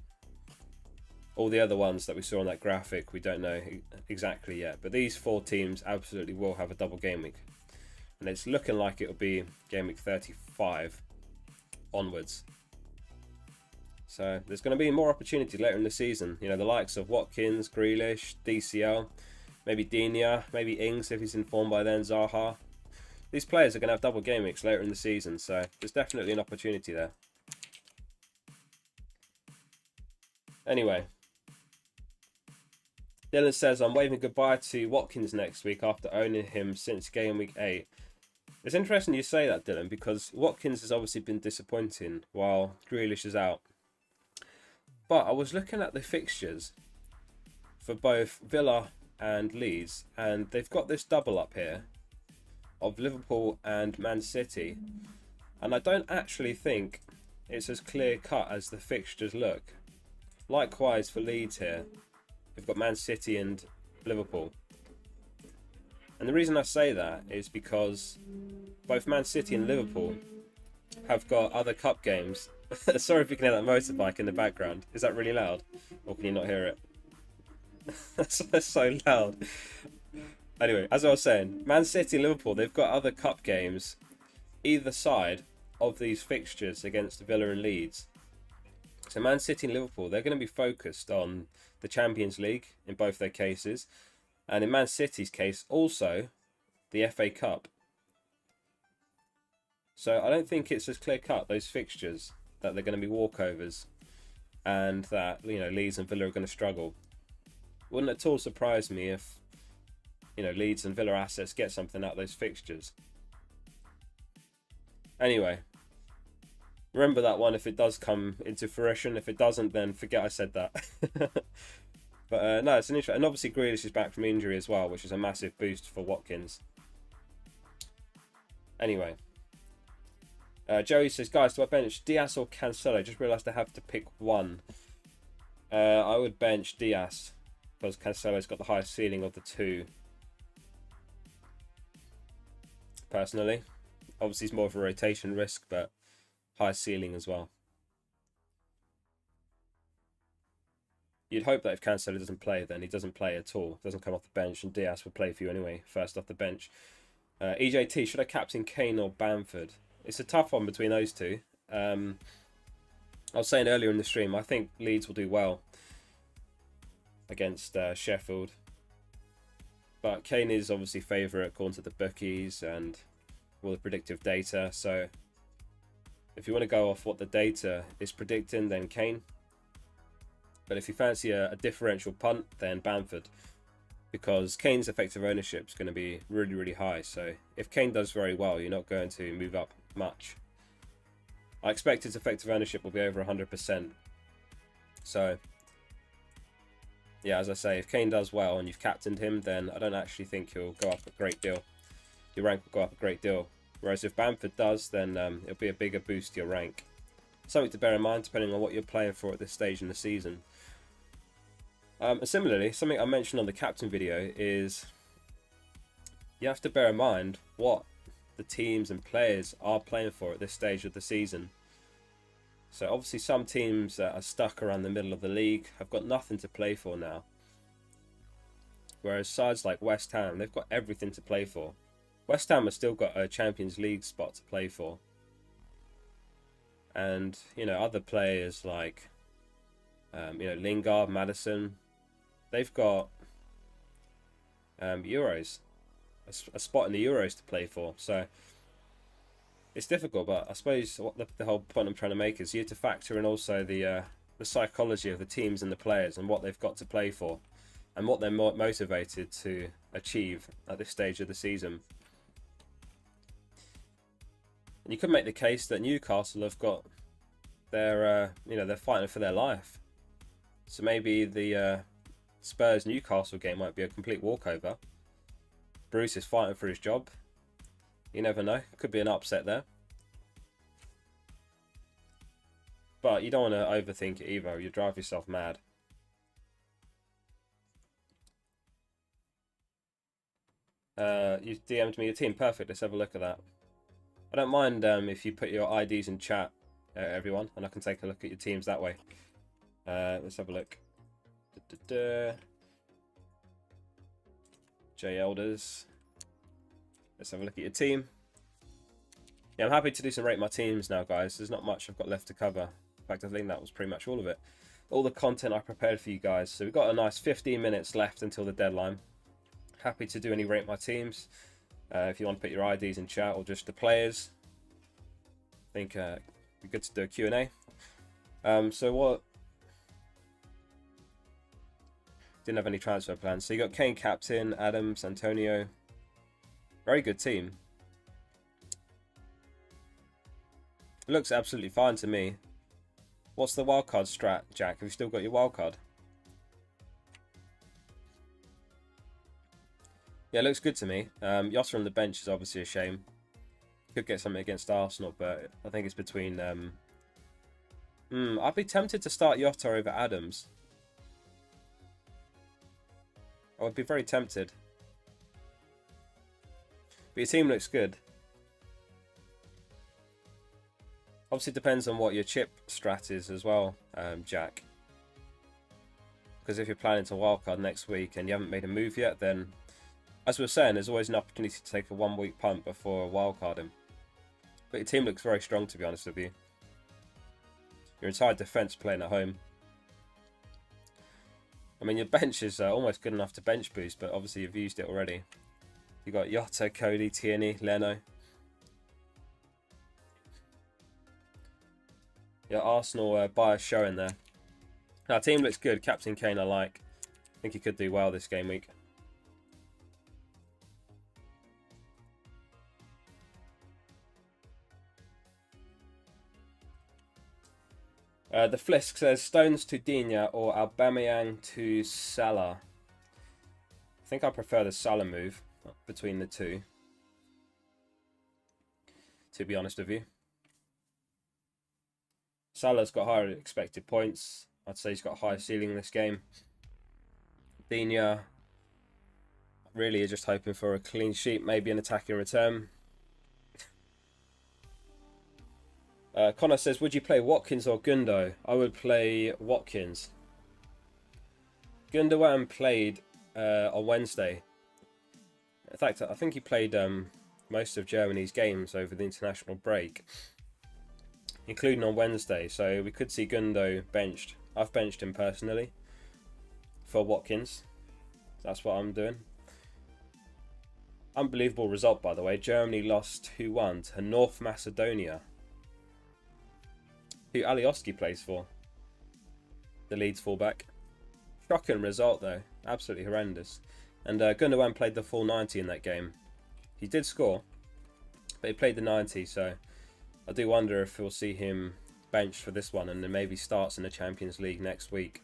All the other ones that we saw on that graphic, we don't know exactly yet. But these 4 teams absolutely will have a double game week. And it's looking like it will be game week 35 onwards. So there's going to be more opportunity later in the season. You know, the likes of Watkins, Grealish, DCL, maybe Digne, maybe Ings if he's informed by then, Zaha. These players are going to have double game weeks later in the season, so there's definitely an opportunity there. Anyway, Dylan says, I'm waving goodbye to Watkins next week after owning him since game week 8. It's interesting you say that, Dylan, because Watkins has obviously been disappointing while Grealish is out. But I was looking at the fixtures for both Villa and Leeds, and they've got this double up here of Liverpool and Man City. And I don't actually think it's as clear cut as the fixtures look. Likewise for Leeds here. We've got Man City and Liverpool. And the reason I say that is because both Man City and Liverpool have got other cup games. Sorry if you can hear that motorbike in the background. Is that really loud? Or can you not hear it? That's so loud. Anyway, as I was saying, Man City and Liverpool, they've got other cup games either side of these fixtures against Villa and Leeds. So Man City and Liverpool, they're going to be focused on the Champions League in both their cases. And in Man City's case, also the FA Cup. So I don't think it's as clear cut, those fixtures, that they're going to be walkovers and that, you know, Leeds and Villa are going to struggle. Wouldn't at all surprise me if, you know, Leeds and Villa assets get something out of those fixtures. Anyway, remember that one if it does come into fruition. If it doesn't, then forget I said that. But no, it's an interesting. And obviously Grealish is back from injury as well, which is a massive boost for Watkins. Anyway, Joey says, guys, do I bench Diaz or Cancelo? Just realised I have to pick one. I would bench Diaz because Cancelo's got the highest ceiling of the two. Personally, obviously it's more of a rotation risk, but high ceiling as well. You'd hope that if Cancelo doesn't play, then he doesn't play at all. Doesn't come off the bench, and Diaz will play for you anyway, first off the bench. EJT, should I captain Kane or Bamford? It's a tough one between those two. I was saying earlier in the stream, I think Leeds will do well against Sheffield. But Kane is obviously favourite according to the bookies and all the predictive data. So if you want to go off what the data is predicting, then Kane. But if you fancy a differential punt, then Bamford. Because Kane's effective ownership is going to be really, really high. So if Kane does very well, you're not going to move up much. I expect his effective ownership will be over 100%. So yeah, as I say, if Kane does well and you've captained him, then I don't actually think he'll go up a great deal. Your rank will go up a great deal. Whereas if Bamford does, then it'll be a bigger boost to your rank. Something to bear in mind depending on what you're playing for at this stage in the season. And similarly, something I mentioned on the captain video is you have to bear in mind what the teams and players are playing for at this stage of the season. So obviously some teams that are stuck around the middle of the league have got nothing to play for now. Whereas sides like West Ham, they've got everything to play for. West Ham has still got a Champions League spot to play for. And, you know, other players like, you know, Lingard, Maddison, they've got Euros, a spot in the Euros to play for. So it's difficult, but I suppose what the whole point I'm trying to make is you have to factor in also the psychology of the teams and the players and what they've got to play for and what they're motivated to achieve at this stage of the season. And you could make the case that Newcastle have got their, you know, they're fighting for their life. So maybe the Spurs-Newcastle game might be a complete walkover. Bruce is fighting for his job. You never know. Could be an upset there. But you don't want to overthink it either. You drive yourself mad. You DM'd me your team. Perfect. Let's have a look at that. I don't mind if you put your IDs in chat, everyone, and I can take a look at your teams that way. Let's have a look. J Elders. Let's have a look at your team. Yeah, I'm happy to do some rate my teams now, guys. There's not much I've got left to cover. In fact, I think that was pretty much all of it. All the content I prepared for you guys. So we've got a nice 15 minutes left until the deadline. Happy to do any rate my teams. If you want to put your IDs in chat or just the players. I think it'd be good to do a Q&A. So what... Didn't have any transfer plans. So you got Kane captain, Adams, Antonio. Very good team. It looks absolutely fine to me. What's the wildcard strat, Jack? Have you still got your wildcard? Yeah, it looks good to me. Jota on the bench is obviously a shame. Could get something against Arsenal, but I think it's between... I'd be tempted to start Jota over Adams. I would be very tempted. But your team looks good. Obviously, it depends on what your chip strat is as well, Jack. Because if you're planning to wildcard next week and you haven't made a move yet, then, as we were saying, there's always an opportunity to take a 1 week punt before wildcarding. But your team looks very strong, to be honest with you. Your entire defence playing at home. I mean, your bench is almost good enough to bench boost, but obviously you've used it already. You got Jota, Cody, Tierney, Leno. Your Arsenal bias showing there. Our team looks good. Captain Kane I like. I think he could do well this game week. The Flisk says Stones to Digne or Aubameyang to Salah. I think I prefer the Salah move between the two, to be honest with you. Salah's got higher expected points. I'd say he's got a higher ceiling this game. Digne, really are just hoping for a clean sheet, maybe an attacking return. Connor says, would you play Watkins or Gundo? I would play Watkins. Gundogan played on Wednesday. In fact, I think he played most of Germany's games over the international break, including on Wednesday. So we could see Gundo benched. I've benched him personally for Watkins. That's what I'm doing. Unbelievable result, by the way. Germany lost 2-1 to North Macedonia, who Alioski plays for, the Leeds fullback. Shocking result though, absolutely horrendous. And Gundogan played the full 90 in that game. He did score, but he played the 90, so I do wonder if we'll see him benched for this one and then maybe starts in the Champions League next week.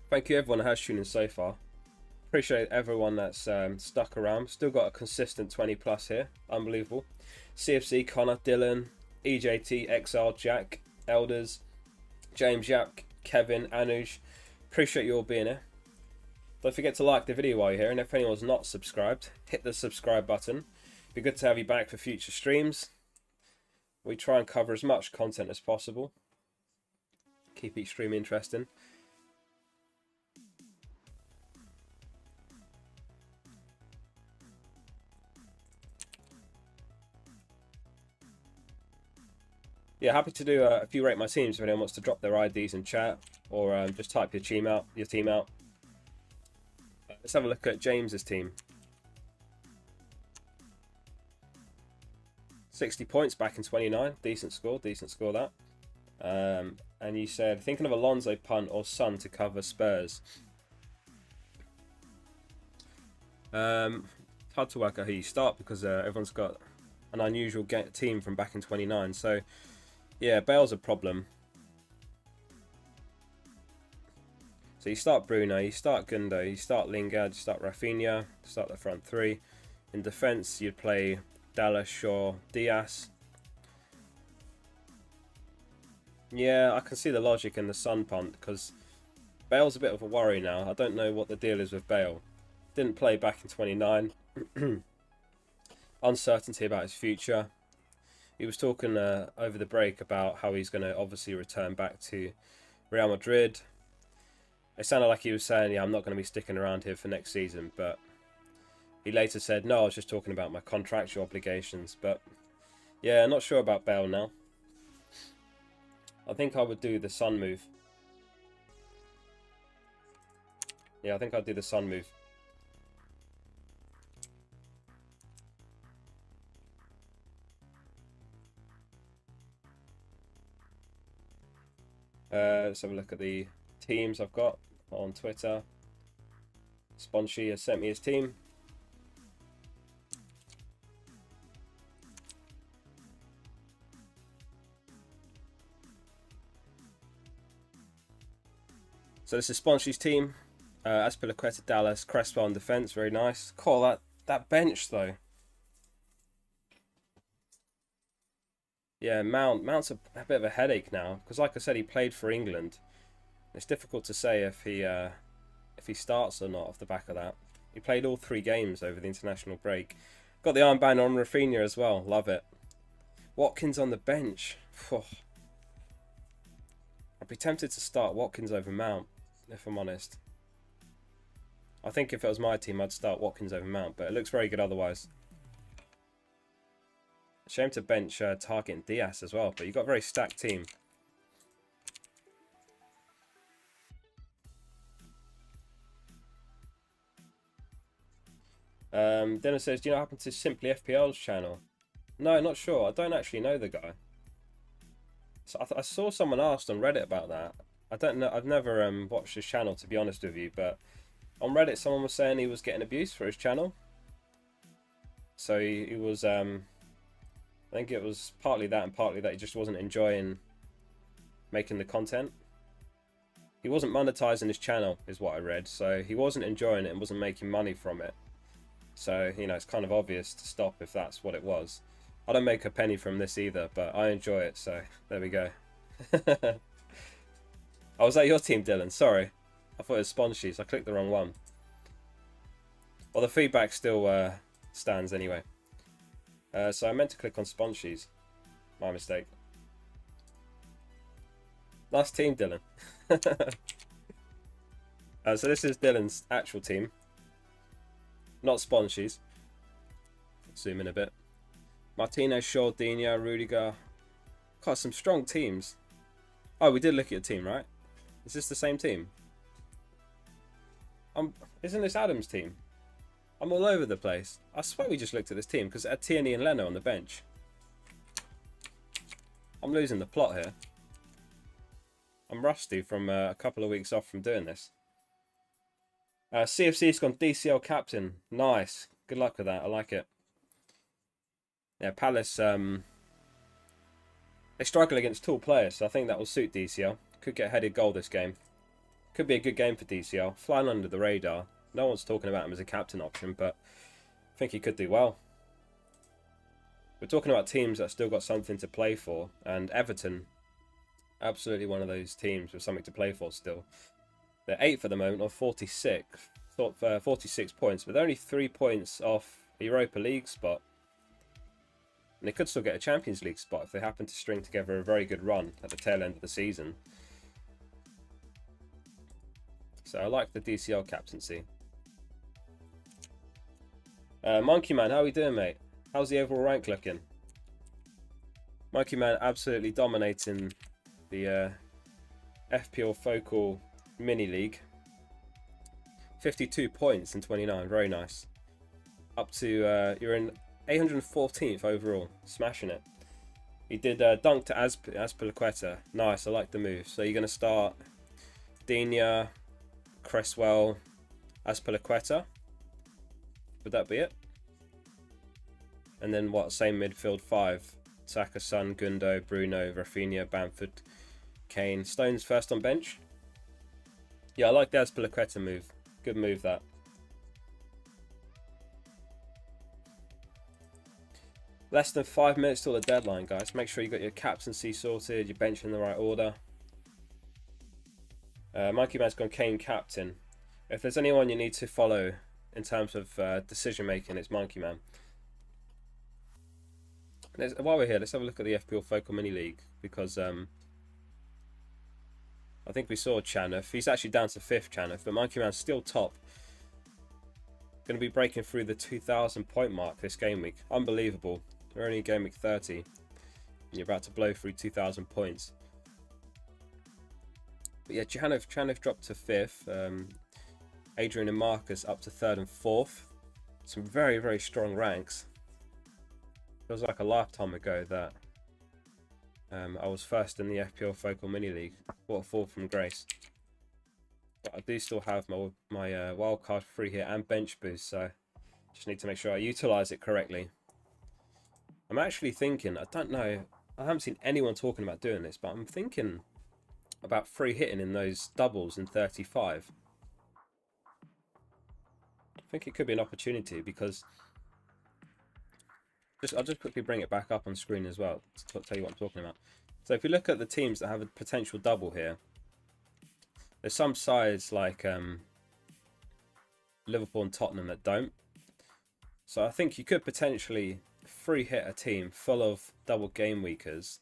Thank you everyone who has tuned in so far. Appreciate everyone that's stuck around. Still got a consistent 20 plus here. Unbelievable. CFC, Connor, Dylan, EJT, XR, Jack, Elders, James, Yap, Kevin, Anuj. Appreciate you all being here. Don't forget to like the video while you're here. And if anyone's not subscribed, hit the subscribe button. Be good to have you back for future streams. We try and cover as much content as possible. Keep each stream interesting. Yeah, happy to do a few rate my teams if anyone wants to drop their IDs in chat or just type your team out. Let's have a look at James's team. 60 points back in 29. Decent score that. And you said thinking of Alonso punt or Son to cover Spurs. Hard to work out who you start because everyone's got an unusual team from back in 29. So yeah, Bale's a problem. So you start Bruno, you start Gundo, you start Lingard, you start Rafinha, start the front three. In defence, you'd play Dallas, Shaw, Diaz. Yeah, I can see the logic in the Sun punt because Bale's a bit of a worry now. I don't know what the deal is with Bale. Didn't play back in 29. Uncertainty about his future. He was talking over the break about how he's going to obviously return back to Real Madrid. It sounded like he was saying, yeah, I'm not going to be sticking around here for next season. But he later said, no, I was just talking about my contractual obligations. But yeah, not sure about Bale now. I think I would do the Sun move. Yeah, I think I'd do the Sun move. Let's have a look at the teams I've got on Twitter. Sponchi has sent me his team. So this is Sponchi's team. Azpilicueta, Dallas, Crespo on defence, very nice. Call that bench though. Yeah, Mount's a bit of a headache now because, like I said, he played for England. It's difficult to say if he starts or not off the back of that. He played all 3 games over the international break. Got the armband on Rafinha as well. Love it. Watkins on the bench. I'd be tempted to start Watkins over Mount, if I'm honest. I think if it was my team, I'd start Watkins over Mount, but it looks very good otherwise. Shame to bench Target and Diaz as well, but you've got a very stacked team. Dylan says, do you know what happened to Simply FPL's channel? No, not sure. I don't actually know the guy. So I saw someone asked on Reddit about that. I don't know. I've never watched his channel, to be honest with you. But on Reddit, someone was saying he was getting abused for his channel. So he was. I think it was partly that, and partly that he just wasn't enjoying making the content. He wasn't monetizing his channel, is what I read. So he wasn't enjoying it and wasn't making money from it. So, you know, it's kind of obvious to stop if that's what it was. I don't make a penny from this either, but I enjoy it, so there we go. Oh, was that your team, Dylan? Sorry. I thought it was Sponges. I clicked the wrong one. Well, the feedback still stands anyway. So I meant to click on Sponges. My mistake. Nice team, Dylan. So this is Dylan's actual team. Not Sponges. Zoom in a bit. Martinez, Shaw, Dina, Rudiger. Got some strong teams. Oh, we did look at your team, right? Is this the same team? Isn't this Adam's team? I'm all over the place. I swear we just looked at this team because it had Tierney and Leno on the bench. I'm losing the plot here. I'm rusty from a couple of weeks off from doing this. CFC's gone DCL captain. Nice. Good luck with that. I like it. Yeah, Palace, they struggle against tall players, so I think that will suit DCL. Could get a headed goal this game. Could be a good game for DCL. Flying under the radar. No one's talking about him as a captain option, but I think he could do well. We're talking about teams that still got something to play for, and Everton, absolutely one of those teams with something to play for still. They're 8th at the moment on 46 points, but they're only 3 points off the Europa League spot. And they could still get a Champions League spot if they happen to string together a very good run at the tail end of the season. So I like the DCL captaincy. Monkey Man, how are we doing, mate? How's the overall rank looking? Monkey Man absolutely dominating the FPL Focal Mini League. 52 points in 29, very nice. Up to, you're in 814th overall, smashing it. He did dunk to Azpilicueta. Nice, I like the move. So you're going to start Dina, Cresswell, Azpilicueta. Would that be it? And then what, same midfield 5. Saka, Son, Gundo, Bruno, Rafinha, Bamford, Kane. Stones first on bench. Yeah, I like the Azpilicueta move. Good move, that. Less than 5 minutes till the deadline, guys. Make sure you got your captaincy sorted, your bench in the right order. Monkey Man's gone Kane captain. If there's anyone you need to follow in terms of decision making, it's Monkey Man. While we're here, let's have a look at the FPL Focal Mini League, because I think we saw Chanuf. He's actually down to 5th Chanuf, but Monkey Man's still top. Going to be breaking through the 2,000 point mark this game week. Unbelievable. We're only in game week 30, and you're about to blow through 2,000 points. But yeah, Chanuf dropped to 5th. Adrian and Marcus up to 3rd and 4th. Some very, very strong ranks. Feels like a lifetime ago that I was first in the FPL Focal Mini League. What a fall from grace. But I do still have my wildcard free hit and bench boost, so just need to make sure I utilise it correctly. I'm actually thinking, I don't know, I haven't seen anyone talking about doing this, but I'm thinking about free hitting in those doubles in 35. I think it could be an opportunity, because I'll just quickly bring it back up on screen as well to tell you what I'm talking about. So if you look at the teams that have a potential double here, there's some sides like Liverpool and Tottenham that don't. So I think you could potentially free hit a team full of double game weekers.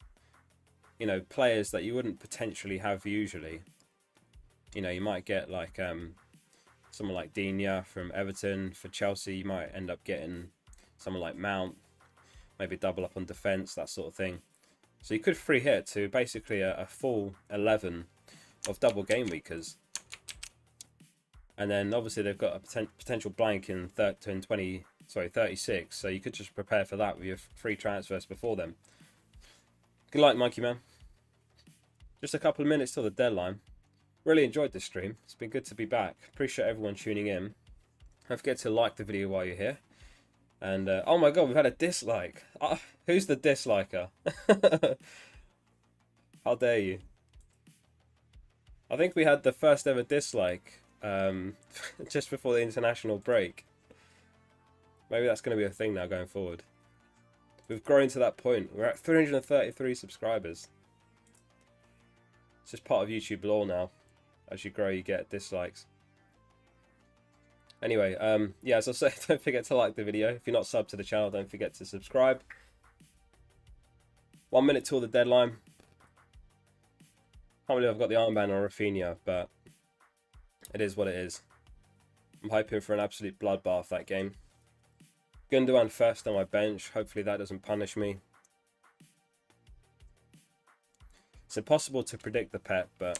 You know, players that you wouldn't potentially have usually. You know, you might get like someone like Dina from Everton. For Chelsea, you might end up getting someone like Mount. Maybe double up on defence, that sort of thing. So you could free hit to basically a full 11 of double game weekers. And then obviously they've got a potential blank in 36, so you could just prepare for that with your free transfers before then. Good luck, Monkey Man. Just a couple of minutes till the deadline. Really enjoyed this stream. It's been good to be back. Appreciate everyone tuning in. Don't forget to like the video while you're here. And oh my god, we've had a dislike. Who's the disliker? How dare you? I think we had the first ever dislike just before the international break. Maybe that's going to be a thing now going forward. We've grown to that point. We're at 333 subscribers. It's just part of YouTube lore now. As you grow, you get dislikes. Anyway, yeah, as I said, don't forget to like the video. If you're not subbed to the channel, don't forget to subscribe. 1 minute till the deadline. Can't believe I've got the armband on Rafinha, but it is what it is. I'm hoping for an absolute bloodbath that game. Gundogan first on my bench. Hopefully that doesn't punish me. It's impossible to predict the Pep, but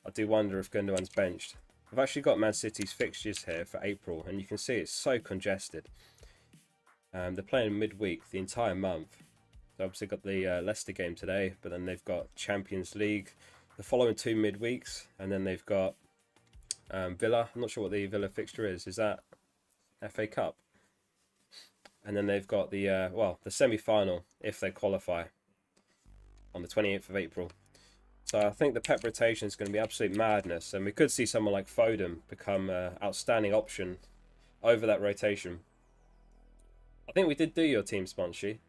I do wonder if Gundogan's benched. I've actually got Man City's fixtures here for April, and you can see it's so congested. They're playing midweek the entire month. They obviously got the Leicester game today, but then they've got Champions League the following 2 midweeks, and then they've got Villa. I'm not sure what the Villa fixture is. Is that FA Cup? And then they've got the the semi-final if they qualify on the 28th of April. So I think the Pep rotation is going to be absolute madness, and we could see someone like Foden become an outstanding option over that rotation. I think we did do your team, Spongy.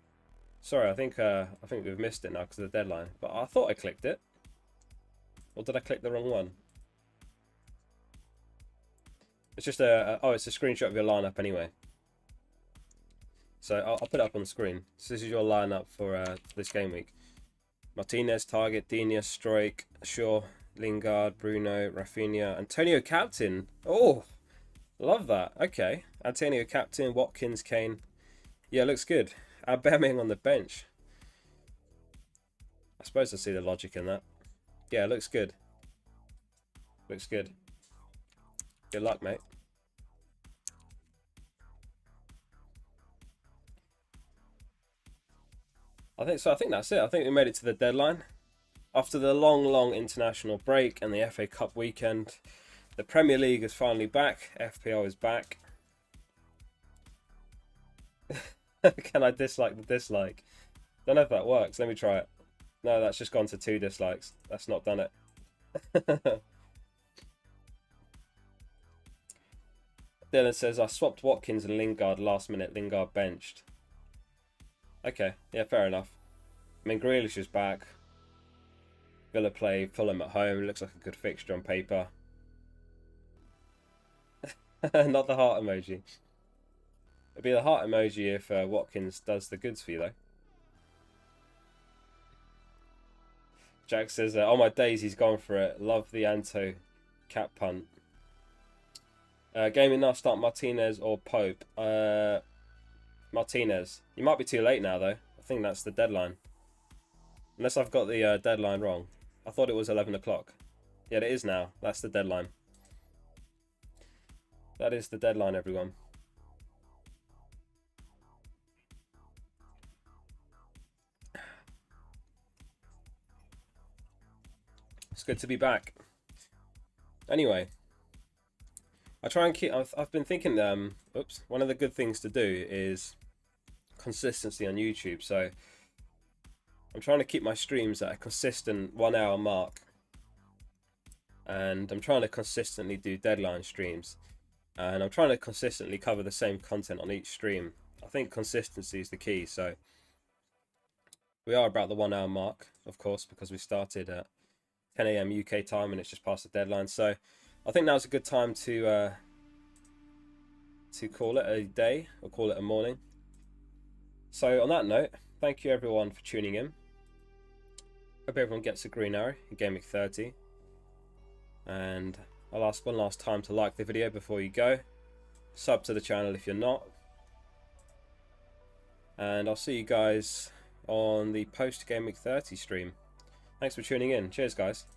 Sorry, I think we've missed it now because of the deadline. But I thought I clicked it. Or did I click the wrong one? It's just it's a screenshot of your lineup anyway. So I'll put it up on the screen. So this is your lineup for this game week. Martinez, Target, Digne, Struijk, Shaw, Lingard, Bruno, Rafinha, Antonio captain. Oh, love that. Okay, Antonio captain, Watkins, Kane. Yeah, looks good. Aubameyang on the bench. I suppose I see the logic in that. Yeah, looks good. Looks good. Good luck, mate. I think that's it. I think we made it to the deadline. After the long international break and the FA Cup weekend, the Premier League is finally back. FPL is back. Can I dislike the dislike? Don't know if that works. Let me try it. No, that's just gone to 2 dislikes. That's not done it. Dylan says, I swapped Watkins and Lingard last minute. Lingard benched. Okay, yeah, fair enough. I mean, Grealish is back. Villa play Fulham at home. Looks like a good fixture on paper. Not the heart emoji. It'd be the heart emoji if Watkins does the goods for you, though. Jack says, oh my days, he's gone for it. Love the Anto cap punt. Game enough, start Martinez or Pope. Martinez. You might be too late now, though. I think that's the deadline. Unless I've got the deadline wrong. I thought it was 11 o'clock. Yeah, it is now. That's the deadline. That is the deadline, everyone. It's good to be back. Anyway, I try and keep. I've been thinking. One of the good things to do is consistency on YouTube. So I'm trying to keep my streams at a consistent 1 hour mark, and I'm trying to consistently do deadline streams, and I'm trying to consistently cover the same content on each stream. I think consistency is the key. So we are about the 1 hour mark, of course, because we started at 10 AM UK time and it's just past the deadline. So I think now's a good time to call it a day or call it a morning. So on that note, thank you everyone for tuning in. Hope everyone gets a green arrow in Gameweek 30. And I'll ask one last time to like the video before you go. Sub to the channel if you're not. And I'll see you guys on the post Gameweek 30 stream. Thanks for tuning in. Cheers, guys.